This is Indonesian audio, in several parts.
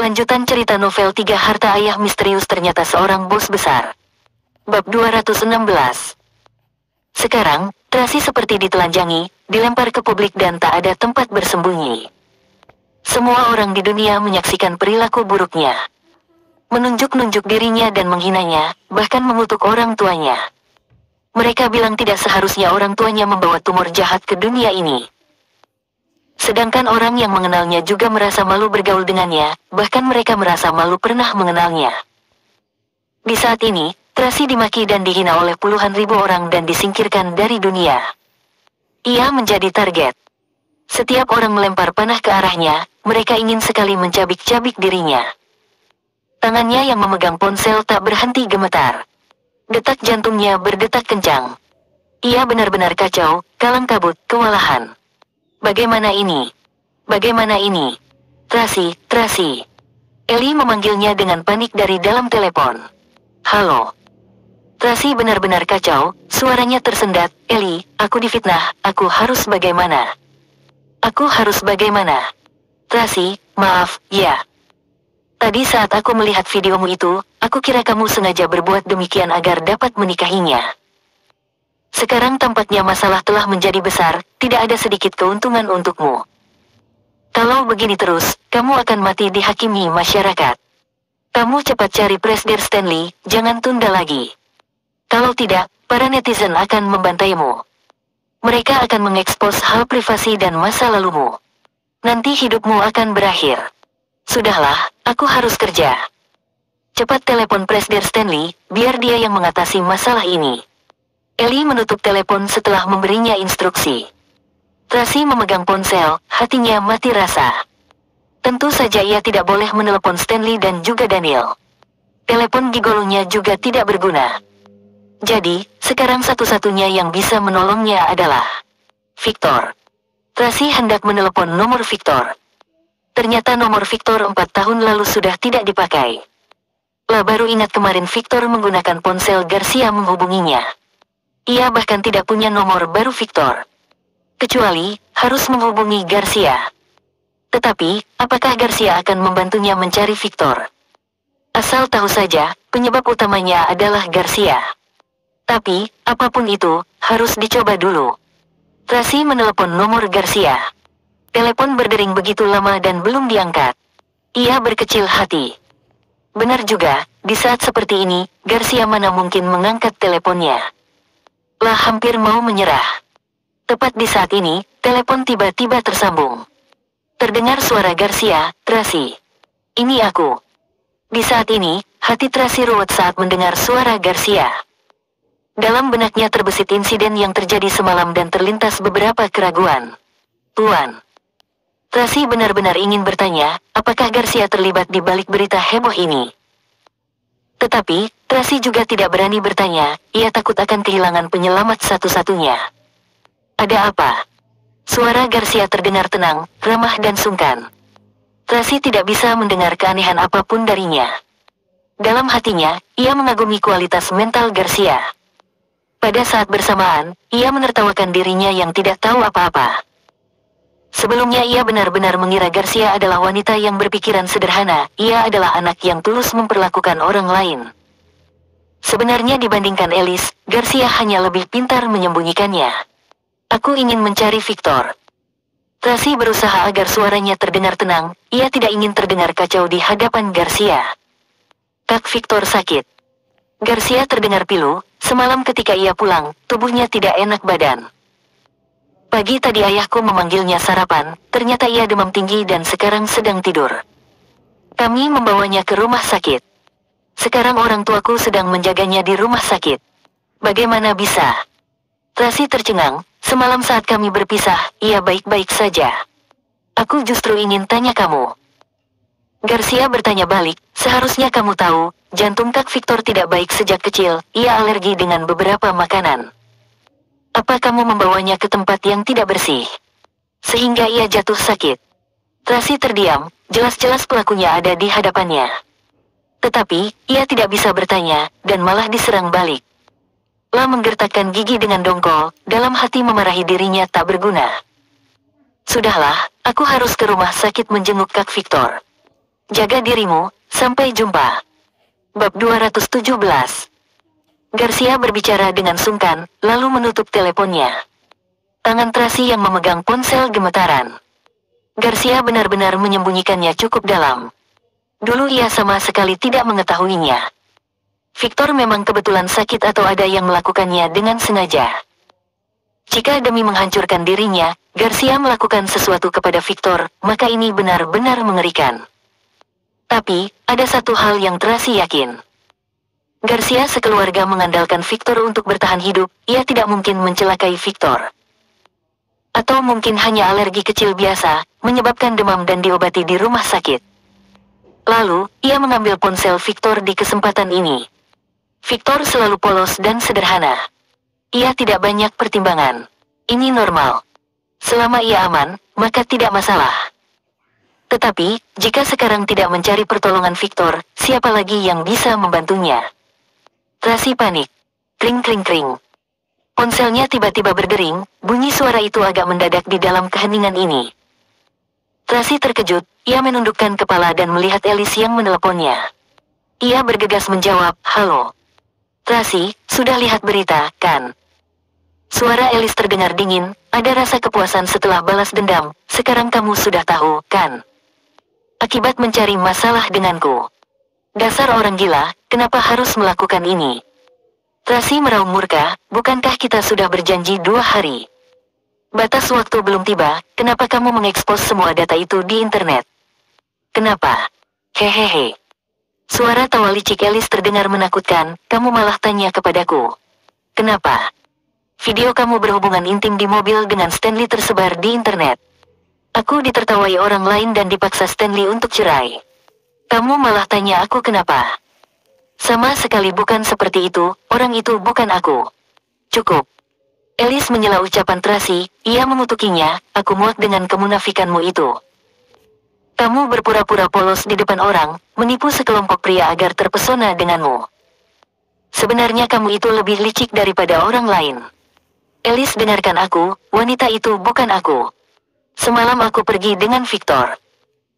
Lanjutan cerita novel 3 Harta Ayah Misterius Ternyata Seorang Bos Besar. Bab 216. Sekarang, Tracy seperti ditelanjangi, dilempar ke publik dan tak ada tempat bersembunyi. Semua orang di dunia menyaksikan perilaku buruknya. Menunjuk-nunjuk dirinya dan menghinanya, bahkan mengutuk orang tuanya. Mereka bilang tidak seharusnya orang tuanya membawa tumor jahat ke dunia ini. Sedangkan orang yang mengenalnya juga merasa malu bergaul dengannya, bahkan mereka merasa malu pernah mengenalnya. Di saat ini, Tracy dimaki dan dihina oleh puluhan ribu orang dan disingkirkan dari dunia. Ia menjadi target. Setiap orang melempar panah ke arahnya, mereka ingin sekali mencabik-cabik dirinya. Tangannya yang memegang ponsel tak berhenti gemetar. Detak jantungnya berdetak kencang. Ia benar-benar kacau, kalang kabut, kewalahan. Bagaimana ini? Bagaimana ini? Tracy. Ellie memanggilnya dengan panik dari dalam telepon. Halo. Tracy benar-benar kacau, suaranya tersendat. Ellie, aku difitnah, aku harus bagaimana? Aku harus bagaimana? Tracy, maaf, ya. Tadi saat aku melihat videomu itu, aku kira kamu sengaja berbuat demikian agar dapat menikahinya. Sekarang tampaknya masalah telah menjadi besar, tidak ada sedikit keuntungan untukmu. Kalau begini terus, kamu akan mati dihakimi masyarakat. Kamu cepat cari Presiden Stanley, jangan tunda lagi. Kalau tidak, para netizen akan membantaimu. Mereka akan mengekspos hal privasi dan masa lalumu. Nanti hidupmu akan berakhir. Sudahlah, aku harus kerja. Cepat telepon Presiden Stanley, biar dia yang mengatasi masalah ini. Ellie menutup telepon setelah memberinya instruksi. Tracy memegang ponsel, hatinya mati rasa. Tentu saja ia tidak boleh menelepon Stanley dan juga Daniel. Telepon gigolonya juga tidak berguna. Jadi, sekarang satu-satunya yang bisa menolongnya adalah Victor. Tracy hendak menelepon nomor Victor. Ternyata nomor Victor 4 tahun lalu sudah tidak dipakai. Lah baru ingat kemarin Victor menggunakan ponsel Garcia menghubunginya. Ia bahkan tidak punya nomor baru Victor. Kecuali, harus menghubungi Garcia. Tetapi, apakah Garcia akan membantunya mencari Victor? Asal tahu saja, penyebab utamanya adalah Garcia. Tapi, apapun itu, harus dicoba dulu. Tracy menelepon nomor Garcia. Telepon berdering begitu lama dan belum diangkat. Ia berkecil hati. Benar juga, di saat seperti ini, Garcia mana mungkin mengangkat teleponnya. Lah hampir mau menyerah. Tepat di saat ini, telepon tiba-tiba tersambung. Terdengar suara Garcia, Tracy. Ini aku. Di saat ini, hati Tracy ruwet saat mendengar suara Garcia. Dalam benaknya terbesit insiden yang terjadi semalam dan terlintas beberapa keraguan. Tuan. Tracy benar-benar ingin bertanya, apakah Garcia terlibat di balik berita heboh ini? Tetapi, Tracy juga tidak berani bertanya, ia takut akan kehilangan penyelamat satu-satunya. Ada apa? Suara Garcia terdengar tenang, ramah dan sungkan. Tracy tidak bisa mendengar keanehan apapun darinya. Dalam hatinya, ia mengagumi kualitas mental Garcia. Pada saat bersamaan, ia menertawakan dirinya yang tidak tahu apa-apa. Sebelumnya ia benar-benar mengira Garcia adalah wanita yang berpikiran sederhana, ia adalah anak yang tulus memperlakukan orang lain. Sebenarnya dibandingkan Alice, Garcia hanya lebih pintar menyembunyikannya. Aku ingin mencari Victor. Tracy berusaha agar suaranya terdengar tenang, ia tidak ingin terdengar kacau di hadapan Garcia. Kak Victor sakit. Garcia terdengar pilu, semalam ketika ia pulang, tubuhnya tidak enak badan. Pagi tadi ayahku memanggilnya sarapan, ternyata ia demam tinggi dan sekarang sedang tidur. Kami membawanya ke rumah sakit. Sekarang orang tuaku sedang menjaganya di rumah sakit. Bagaimana bisa? Tracy tercengang, semalam saat kami berpisah, ia baik-baik saja. Aku justru ingin tanya kamu. Garcia bertanya balik, seharusnya kamu tahu, jantung Kak Victor tidak baik sejak kecil, ia alergi dengan beberapa makanan. Apa kamu membawanya ke tempat yang tidak bersih? Sehingga ia jatuh sakit. Tracy terdiam, jelas-jelas pelakunya ada di hadapannya. Tetapi, ia tidak bisa bertanya, dan malah diserang balik. Lah menggertakkan gigi dengan dongkol, dalam hati memarahi dirinya tak berguna. Sudahlah, aku harus ke rumah sakit menjenguk Kak Victor. Jaga dirimu, sampai jumpa. Bab 217. Garcia berbicara dengan sungkan, lalu menutup teleponnya. Tangan Tracy yang memegang ponsel gemetaran. Garcia benar-benar menyembunyikannya cukup dalam. Dulu ia sama sekali tidak mengetahuinya. Victor memang kebetulan sakit atau ada yang melakukannya dengan sengaja. Jika demi menghancurkan dirinya, Garcia melakukan sesuatu kepada Victor, maka ini benar-benar mengerikan. Tapi, ada satu hal yang Tracy yakin. Garcia sekeluarga mengandalkan Victor untuk bertahan hidup, ia tidak mungkin mencelakai Victor. Atau mungkin hanya alergi kecil biasa, menyebabkan demam dan diobati di rumah sakit. Lalu, ia mengambil ponsel Victor di kesempatan ini. Victor selalu polos dan sederhana. Ia tidak banyak pertimbangan. Ini normal. Selama ia aman, maka tidak masalah. Tetapi, jika sekarang tidak mencari pertolongan Victor, siapa lagi yang bisa membantunya? Tracy panik. Kring kring kring. Ponselnya tiba-tiba berdering, bunyi suara itu agak mendadak di dalam keheningan ini. Tracy terkejut, ia menundukkan kepala dan melihat Alice yang meneleponnya. Ia bergegas menjawab, "Halo. Tracy, sudah lihat berita, kan?" Suara Alice terdengar dingin, ada rasa kepuasan setelah balas dendam, "Sekarang kamu sudah tahu, kan? Akibat mencari masalah denganku. Dasar orang gila, kenapa harus melakukan ini?" Tracy meraung murka, "Bukankah kita sudah berjanji 2 hari? Batas waktu belum tiba, kenapa kamu mengekspos semua data itu di internet? Kenapa? Hehehe." Suara tawa licik Alice terdengar menakutkan, "Kamu malah tanya kepadaku. Kenapa? Video kamu berhubungan intim di mobil dengan Stanley tersebar di internet. Aku ditertawai orang lain dan dipaksa Stanley untuk cerai. Kamu malah tanya aku kenapa? Sama sekali bukan seperti itu, orang itu bukan aku. Cukup." Alice menyela ucapan Tracy, ia mengutukinya, "Aku muak dengan kemunafikanmu itu. Kamu berpura-pura polos di depan orang, menipu sekelompok pria agar terpesona denganmu. Sebenarnya kamu itu lebih licik daripada orang lain. Alice, dengarkan aku, wanita itu bukan aku. Semalam aku pergi dengan Victor.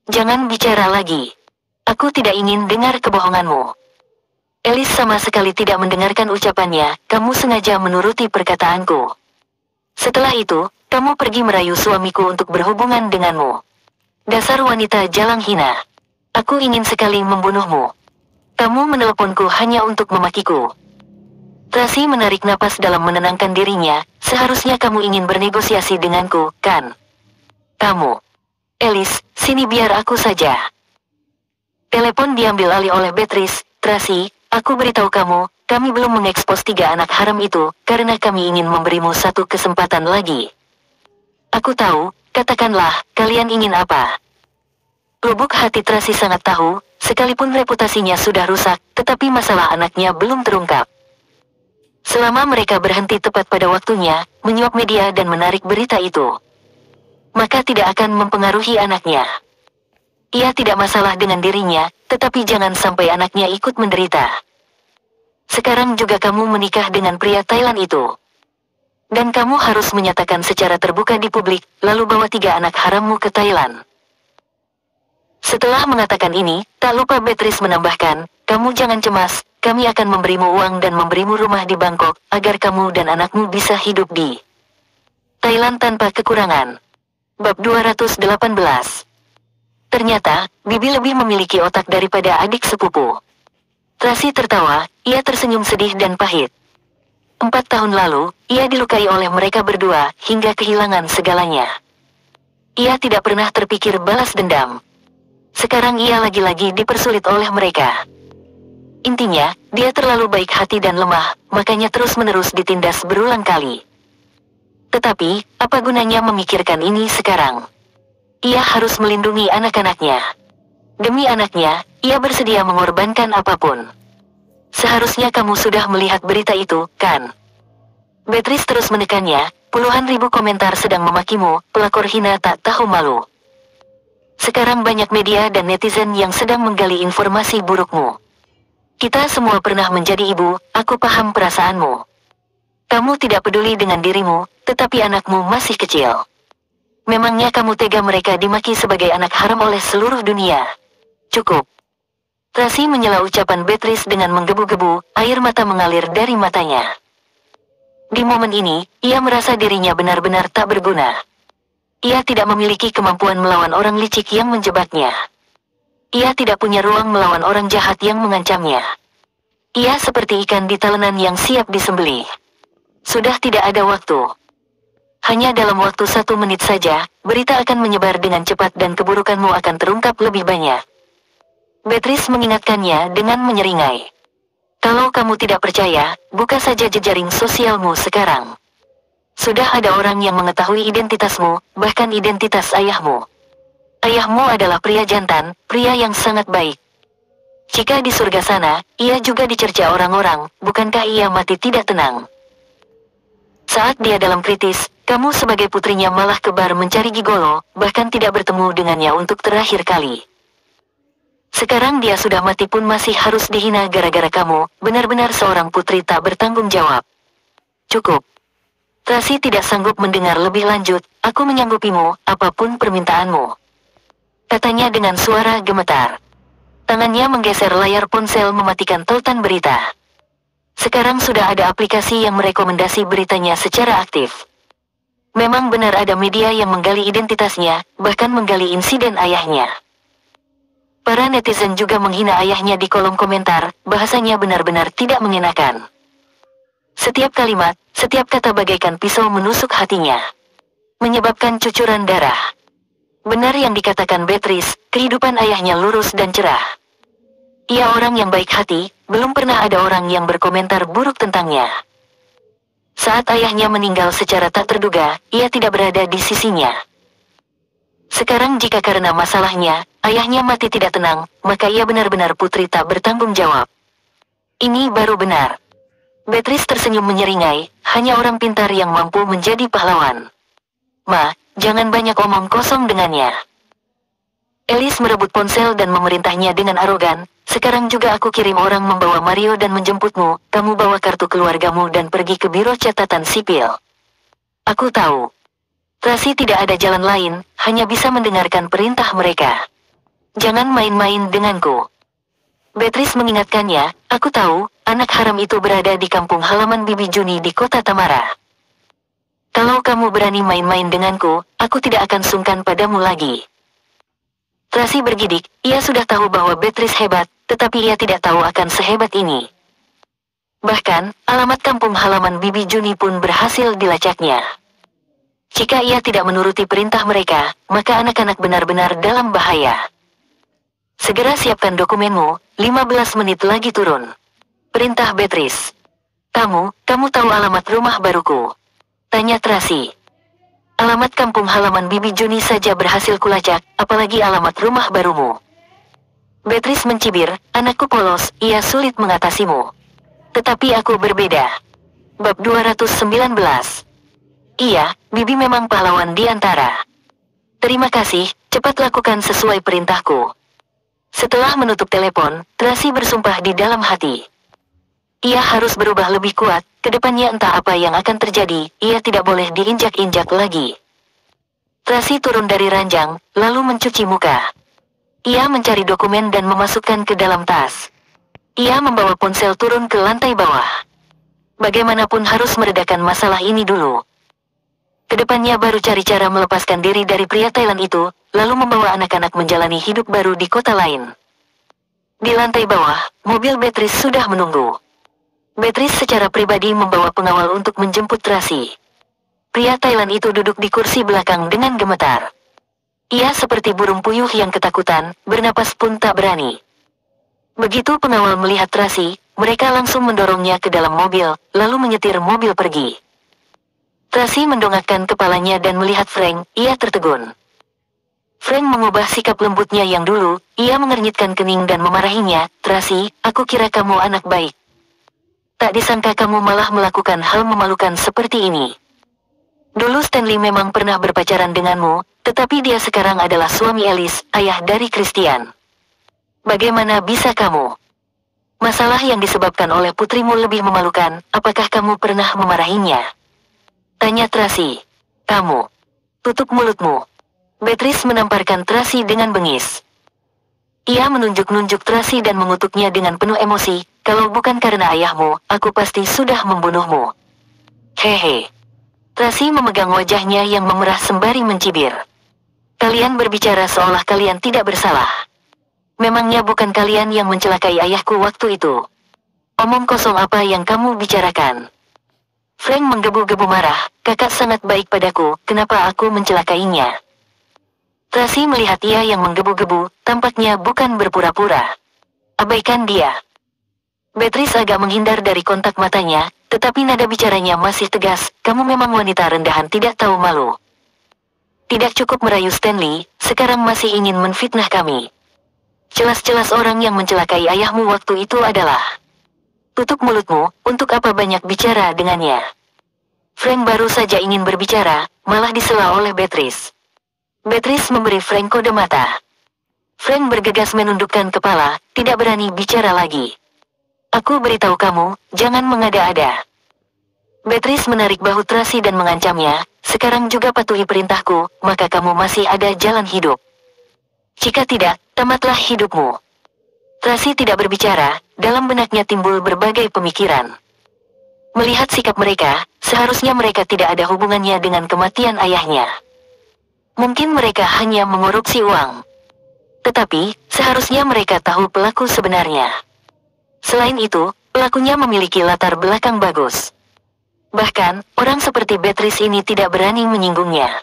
Jangan bicara lagi. Aku tidak ingin dengar kebohonganmu." Alice sama sekali tidak mendengarkan ucapannya, "Kamu sengaja menuruti perkataanku. Setelah itu, kamu pergi merayu suamiku untuk berhubungan denganmu. Dasar wanita jalang hina. Aku ingin sekali membunuhmu. Kamu meneleponku hanya untuk memakiku." Tracy menarik napas dalam menenangkan dirinya, "Seharusnya kamu ingin bernegosiasi denganku, kan? Kamu. Alice, sini biar aku saja." Telepon diambil alih oleh Beatrice. "Tracy, aku beritahu kamu, kami belum mengekspos 3 anak haram itu, karena kami ingin memberimu satu kesempatan lagi. Aku tahu, katakanlah, kalian ingin apa?" Lubuk hati Tracy sangat tahu, sekalipun reputasinya sudah rusak, tetapi masalah anaknya belum terungkap. Selama mereka berhenti tepat pada waktunya, menyuap media dan menarik berita itu, maka tidak akan mempengaruhi anaknya. Ia tidak masalah dengan dirinya, tetapi jangan sampai anaknya ikut menderita. Sekarang juga kamu menikah dengan pria Thailand itu. Dan kamu harus menyatakan secara terbuka di publik, lalu bawa 3 anak harammu ke Thailand. Setelah mengatakan ini, tak lupa Beatrice menambahkan, "Kamu jangan cemas, kami akan memberimu uang dan memberimu rumah di Bangkok, agar kamu dan anakmu bisa hidup di Thailand tanpa kekurangan." Bab 218. Ternyata, Bibi lebih memiliki otak daripada adik sepupu. Tracy tertawa, ia tersenyum sedih dan pahit. 4 tahun lalu, ia dilukai oleh mereka berdua, hingga kehilangan segalanya. Ia tidak pernah terpikir balas dendam. Sekarang ia lagi-lagi dipersulit oleh mereka. Intinya, dia terlalu baik hati dan lemah, makanya terus-menerus ditindas berulang kali. Tetapi, apa gunanya memikirkan ini sekarang? Ia harus melindungi anak-anaknya. Demi anaknya, ia bersedia mengorbankan apapun. Seharusnya kamu sudah melihat berita itu, kan? Beatrice terus menekannya, "Puluhan ribu komentar sedang memakimu, pelakor hina tak tahu malu. Sekarang banyak media dan netizen yang sedang menggali informasi burukmu. Kita semua pernah menjadi ibu, aku paham perasaanmu. Kamu tidak peduli dengan dirimu, tetapi anakmu masih kecil. Memangnya kamu tega mereka dimaki sebagai anak haram oleh seluruh dunia? Cukup. Tracy menyela ucapan Beatrice dengan menggebu-gebu, air mata mengalir dari matanya. Di momen ini, ia merasa dirinya benar-benar tak berguna. Ia tidak memiliki kemampuan melawan orang licik yang menjebaknya. Ia tidak punya ruang melawan orang jahat yang mengancamnya. Ia seperti ikan di talenan yang siap disembelih. Sudah tidak ada waktu. Hanya dalam waktu 1 menit saja, berita akan menyebar dengan cepat dan keburukanmu akan terungkap lebih banyak. Beatrice mengingatkannya dengan menyeringai. Kalau kamu tidak percaya, buka saja jejaring sosialmu sekarang. Sudah ada orang yang mengetahui identitasmu, bahkan identitas ayahmu. Ayahmu adalah pria jantan, pria yang sangat baik. Jika di surga sana, ia juga dicerca orang-orang, bukankah ia mati tidak tenang? Saat dia dalam kritis, kamu sebagai putrinya malah ke bar mencari gigolo, bahkan tidak bertemu dengannya untuk terakhir kali. Sekarang dia sudah mati pun masih harus dihina gara-gara kamu, benar-benar seorang putri tak bertanggung jawab. Cukup. Tracy tidak sanggup mendengar lebih lanjut, aku menyanggupimu, apapun permintaanmu. Katanya dengan suara gemetar. Tangannya menggeser layar ponsel mematikan tautan berita. Sekarang sudah ada aplikasi yang merekomendasi beritanya secara aktif. Memang benar ada media yang menggali identitasnya, bahkan menggali insiden ayahnya. Para netizen juga menghina ayahnya di kolom komentar, bahasanya benar-benar tidak mengenakan. Setiap kalimat, setiap kata bagaikan pisau menusuk hatinya. Menyebabkan cucuran darah. Benar yang dikatakan Beatrice, kehidupan ayahnya lurus dan cerah. Ia orang yang baik hati, belum pernah ada orang yang berkomentar buruk tentangnya. Saat ayahnya meninggal secara tak terduga, ia tidak berada di sisinya. Sekarang jika karena masalahnya, ayahnya mati tidak tenang, maka ia benar-benar putri tak bertanggung jawab. Ini baru benar. Beatrice tersenyum menyeringai, hanya orang pintar yang mampu menjadi pahlawan. Ma, jangan banyak omong kosong dengannya. Alice merebut ponsel dan memerintahnya dengan arogan, sekarang juga aku kirim orang membawa Mario dan menjemputmu, kamu bawa kartu keluargamu dan pergi ke biro catatan sipil. Aku tahu. Tracy tidak ada jalan lain, hanya bisa mendengarkan perintah mereka. Jangan main-main denganku. Beatrice mengingatkannya, aku tahu, anak haram itu berada di kampung halaman Bibi Juni di kota Tamara. Kalau kamu berani main-main denganku, aku tidak akan sungkan padamu lagi. Tracy bergidik, ia sudah tahu bahwa Beatrice hebat, tetapi ia tidak tahu akan sehebat ini. Bahkan, alamat kampung halaman Bibi Juni pun berhasil dilacaknya. Jika ia tidak menuruti perintah mereka, maka anak-anak benar-benar dalam bahaya. Segera siapkan dokumenmu, 15 menit lagi turun. Perintah Beatrice. Kamu tahu alamat rumah baruku? Tanya Tracy. Alamat kampung halaman Bibi Juni saja berhasil kulacak, apalagi alamat rumah barumu. Beatrice mencibir, anakku polos, ia sulit mengatasimu. Tetapi aku berbeda. Bab 219. Iya, Bibi memang pahlawan di antara. Terima kasih, cepat lakukan sesuai perintahku. Setelah menutup telepon, Tracy bersumpah di dalam hati. Ia harus berubah lebih kuat, kedepannya entah apa yang akan terjadi, ia tidak boleh diinjak-injak lagi. Tracy turun dari ranjang, lalu mencuci muka. Ia mencari dokumen dan memasukkan ke dalam tas. Ia membawa ponsel turun ke lantai bawah. Bagaimanapun harus meredakan masalah ini dulu. Kedepannya baru cari cara melepaskan diri dari pria Thailand itu, lalu membawa anak-anak menjalani hidup baru di kota lain. Di lantai bawah, mobil Beatrice sudah menunggu. Beatrice secara pribadi membawa pengawal untuk menjemput Tracy. Pria Thailand itu duduk di kursi belakang dengan gemetar. Ia seperti burung puyuh yang ketakutan, bernapas pun tak berani. Begitu pengawal melihat Tracy, mereka langsung mendorongnya ke dalam mobil, lalu menyetir mobil pergi. Tracy mendongakkan kepalanya dan melihat Frank, ia tertegun. Frank mengubah sikap lembutnya yang dulu, ia mengernyitkan kening dan memarahinya, Tracy, aku kira kamu anak baik. Tak disangka kamu malah melakukan hal memalukan seperti ini. Dulu Stanley memang pernah berpacaran denganmu, tetapi dia sekarang adalah suami Alice, ayah dari Christian. Bagaimana bisa kamu? Masalah yang disebabkan oleh putrimu lebih memalukan, apakah kamu pernah memarahinya? Tanya Tracy. Kamu. Tutup mulutmu. Beatrice menamparkan Tracy dengan bengis. Ia menunjuk-nunjuk Tracy dan mengutuknya dengan penuh emosi. Kalau bukan karena ayahmu, aku pasti sudah membunuhmu. Hehe. Tracy memegang wajahnya yang memerah sembari mencibir. Kalian berbicara seolah kalian tidak bersalah. Memangnya bukan kalian yang mencelakai ayahku waktu itu? Omong kosong apa yang kamu bicarakan? Frank menggebu-gebu marah. Kakak sangat baik padaku, kenapa aku mencelakainya? Tracy melihat ia yang menggebu-gebu, tampaknya bukan berpura-pura. Abaikan dia. Beatrice agak menghindar dari kontak matanya, tetapi nada bicaranya masih tegas. Kamu memang wanita rendahan tidak tahu malu. Tidak cukup merayu Stanley, sekarang masih ingin menfitnah kami. Jelas-jelas orang yang mencelakai ayahmu waktu itu adalah... Tutup mulutmu, untuk apa banyak bicara dengannya? Frank baru saja ingin berbicara, malah disela oleh Beatrice. Beatrice memberi Frank kode mata. Frank bergegas menundukkan kepala, tidak berani bicara lagi. Aku beritahu kamu, jangan mengada-ada. Beatrice menarik bahu Tracy dan mengancamnya, sekarang juga patuhi perintahku, maka kamu masih ada jalan hidup. Jika tidak, tamatlah hidupmu. Tracy tidak berbicara, dalam benaknya timbul berbagai pemikiran. Melihat sikap mereka, seharusnya mereka tidak ada hubungannya dengan kematian ayahnya. Mungkin mereka hanya mengorupsi uang. Tetapi, seharusnya mereka tahu pelaku sebenarnya. Selain itu, pelakunya memiliki latar belakang bagus. Bahkan, orang seperti Beatrice ini tidak berani menyinggungnya.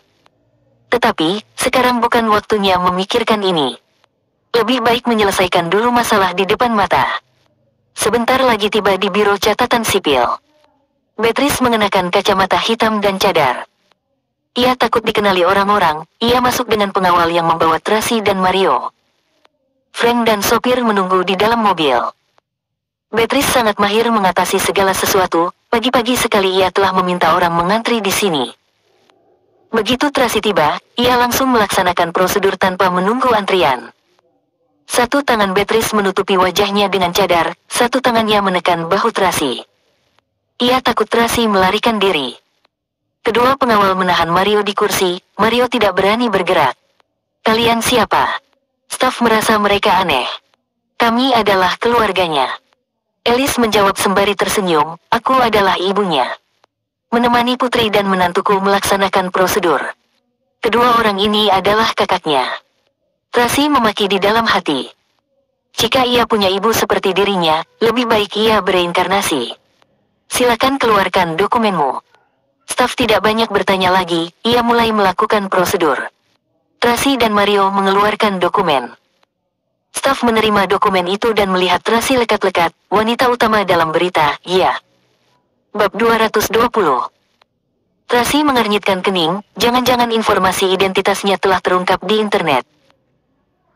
Tetapi, sekarang bukan waktunya memikirkan ini. Lebih baik menyelesaikan dulu masalah di depan mata. Sebentar lagi tiba di Biro Catatan Sipil. Beatrice mengenakan kacamata hitam dan cadar. Ia takut dikenali orang-orang, ia masuk dengan pengawal yang membawa Tracy dan Mario. Frank dan sopir menunggu di dalam mobil. Beatrice sangat mahir mengatasi segala sesuatu, pagi-pagi sekali ia telah meminta orang mengantri di sini. Begitu Tracy tiba, ia langsung melaksanakan prosedur tanpa menunggu antrian. Satu tangan Beatrice menutupi wajahnya dengan cadar, satu tangannya menekan bahu Tracy. Ia takut Tracy melarikan diri. Kedua pengawal menahan Mario di kursi, Mario tidak berani bergerak. Kalian siapa? Staf merasa mereka aneh. Kami adalah keluarganya. Alice menjawab sembari tersenyum, aku adalah ibunya. Menemani putri dan menantuku melaksanakan prosedur. Kedua orang ini adalah kakaknya. Tracy memaki di dalam hati. Jika ia punya ibu seperti dirinya, lebih baik ia bereinkarnasi. Silakan keluarkan dokumenmu. Staf tidak banyak bertanya lagi, ia mulai melakukan prosedur. Tracy dan Mario mengeluarkan dokumen. Staf menerima dokumen itu dan melihat Tracy lekat-lekat, wanita utama dalam berita, iya. Bab 220. Tracy mengernyitkan kening, jangan-jangan informasi identitasnya telah terungkap di internet.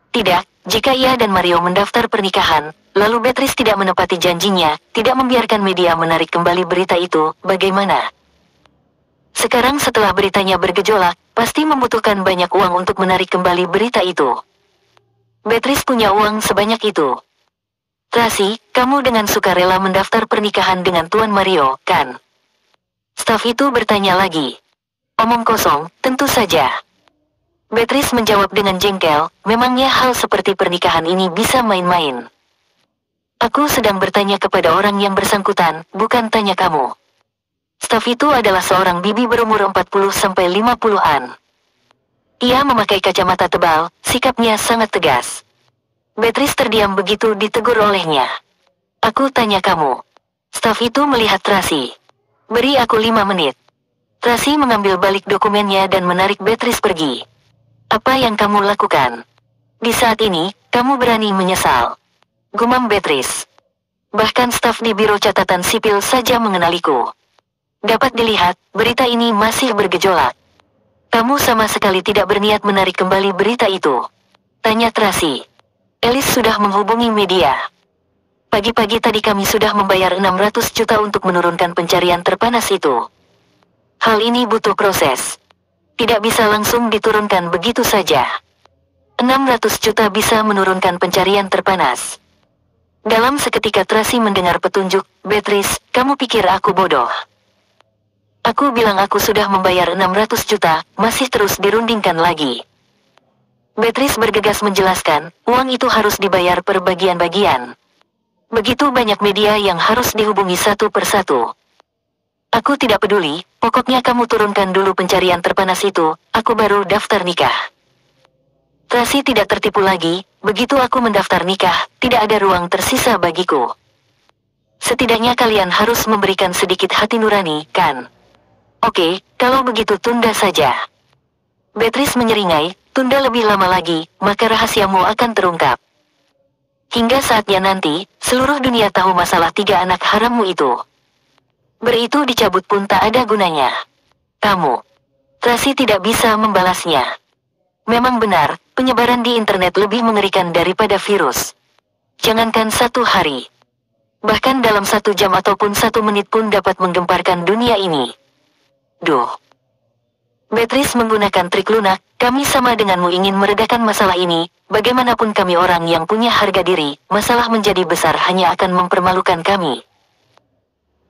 Tidak, jika ia dan Mario mendaftar pernikahan, lalu Beatrice tidak menepati janjinya, tidak membiarkan media menarik kembali berita itu, bagaimana? Sekarang setelah beritanya bergejolak, pasti membutuhkan banyak uang untuk menarik kembali berita itu. Beatrice punya uang sebanyak itu. Tracy, kamu dengan sukarela mendaftar pernikahan dengan Tuan Mario, kan? Staf itu bertanya lagi. Omong kosong, tentu saja. Beatrice menjawab dengan jengkel, memangnya hal seperti pernikahan ini bisa main-main. Aku sedang bertanya kepada orang yang bersangkutan, bukan tanya kamu. Staf itu adalah seorang bibi berumur 40-50-an. Ia memakai kacamata tebal, sikapnya sangat tegas. Beatrice terdiam begitu ditegur olehnya. Aku tanya kamu. Staf itu melihat Tracy. Beri aku 5 menit. Tracy mengambil balik dokumennya dan menarik Beatrice pergi. Apa yang kamu lakukan? Di saat ini, kamu berani menyesal. Gumam Beatrice. Bahkan staf di Biro Catatan Sipil saja mengenaliku. Dapat dilihat, berita ini masih bergejolak. Kamu sama sekali tidak berniat menarik kembali berita itu. Tanya Tracy. Alice sudah menghubungi media. Pagi-pagi tadi kami sudah membayar 600 juta untuk menurunkan pencarian terpanas itu. Hal ini butuh proses. Tidak bisa langsung diturunkan begitu saja. 600 juta bisa menurunkan pencarian terpanas. Dalam seketika Tracy mendengar petunjuk, Beatrice, kamu pikir aku bodoh? Aku bilang aku sudah membayar 600 juta, masih terus dirundingkan lagi. Beatrice bergegas menjelaskan, uang itu harus dibayar per bagian-bagian. Begitu banyak media yang harus dihubungi satu persatu. Aku tidak peduli, pokoknya kamu turunkan dulu pencarian terpanas itu, aku baru daftar nikah. Tracy tidak tertipu lagi, begitu aku mendaftar nikah, tidak ada ruang tersisa bagiku. Setidaknya kalian harus memberikan sedikit hati nurani, kan? Oke, kalau begitu tunda saja. Beatrice menyeringai, tunda lebih lama lagi, maka rahasiamu akan terungkap. Hingga saatnya nanti, seluruh dunia tahu masalah 3 anak harammu itu. Beritu dicabut pun tak ada gunanya. Kamu. Tracy tidak bisa membalasnya. Memang benar, penyebaran di internet lebih mengerikan daripada virus. Jangankan 1 hari. Bahkan dalam 1 jam ataupun 1 menit pun dapat menggemparkan dunia ini. Duh. Beatrice menggunakan trik lunak, kami sama denganmu ingin meredakan masalah ini, bagaimanapun kami orang yang punya harga diri, masalah menjadi besar hanya akan mempermalukan kami.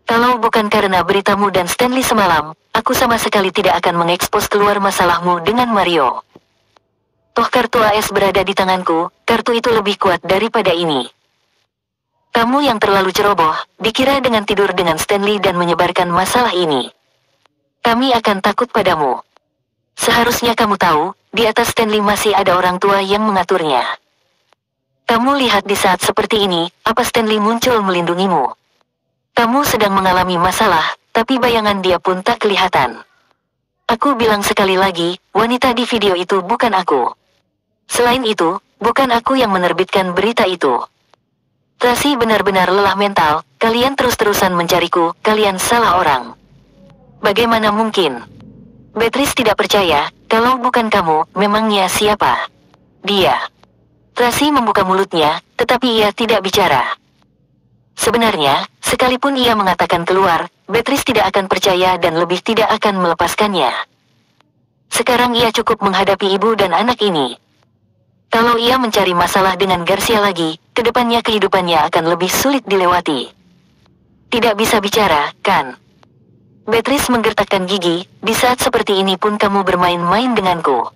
Kalau bukan karena beritamu dan Stanley semalam, aku sama sekali tidak akan mengekspos keluar masalahmu dengan Mario. Toh kartu AS berada di tanganku, kartu itu lebih kuat daripada ini. Kamu yang terlalu ceroboh, dikira dengan tidur dengan Stanley dan menyebarkan masalah ini. Kami akan takut padamu. Seharusnya kamu tahu, di atas Stanley masih ada orang tua yang mengaturnya. Kamu lihat di saat seperti ini, apa Stanley muncul melindungimu? Kamu sedang mengalami masalah, tapi bayangan dia pun tak kelihatan. Aku bilang sekali lagi, wanita di video itu bukan aku. Selain itu, bukan aku yang menerbitkan berita itu. Tracy benar-benar lelah mental, kalian terus-terusan mencariku, kalian salah orang. Bagaimana mungkin? Beatrice tidak percaya, kalau bukan kamu, memangnya siapa? Dia. Tracy membuka mulutnya, tetapi ia tidak bicara. Sebenarnya, sekalipun ia mengatakan keluar, Beatrice tidak akan percaya dan lebih tidak akan melepaskannya. Sekarang ia cukup menghadapi ibu dan anak ini. Kalau ia mencari masalah dengan Garcia lagi, kedepannya kehidupannya akan lebih sulit dilewati. Tidak bisa bicara, kan? Beatrice menggertakkan gigi, di saat seperti ini pun kamu bermain-main denganku.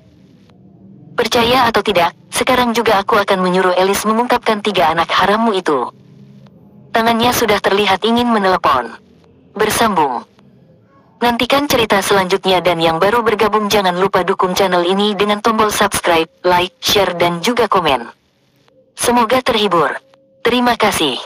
Percaya atau tidak, sekarang juga aku akan menyuruh Alice mengungkapkan 3 anak harammu itu. Tangannya sudah terlihat ingin menelepon. Bersambung. Nantikan cerita selanjutnya dan yang baru bergabung jangan lupa dukung channel ini dengan tombol subscribe, like, share dan juga komen. Semoga terhibur. Terima kasih.